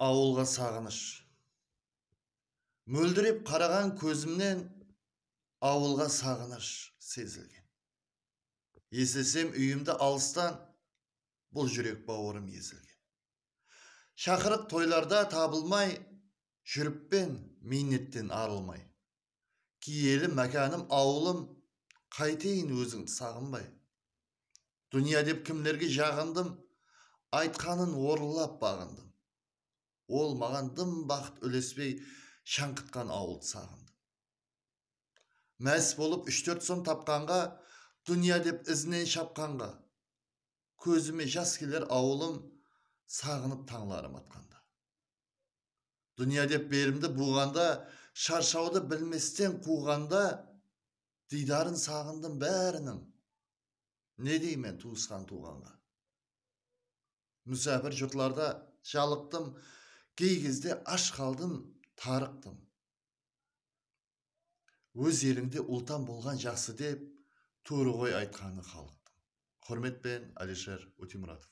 Ауылға сағыныш. Мөлдіреп қараған көзімнен ауылға сағыныш сезілген. Есесем үйімді алыстан, бұл жүрек бауырым езілген. Шақырық тойларда табылмай, жүріппен миннеттен арылмай. Киелі мәканым ауылым, қайтейін өзіңді сағынбай. Дүния деп кімлерге жағындым, айтқанын орылап бағындым. Ол маған дым бақыт үлеспей шаңқытқан ауылды сағындым. Мәс болып 3-4 сом тапқанға, дүния деп ізінен шапқанға, көзіме жас келер ауылым, сағынып таңларым атқанда. Дүния деп белімді буғанда, шаршауды білместен қуғанда, дидарын сағындым бәрінің. Не деймен туысқан туғанға? Мүсәпір жұртларда жалықтым, кей кезде аш қалдым, тарықтым. Өз еліңде ұлтан болған жақсы деп, туыры ғой айтқаны халықтың. Құрметпен, Алишер Утемуратов.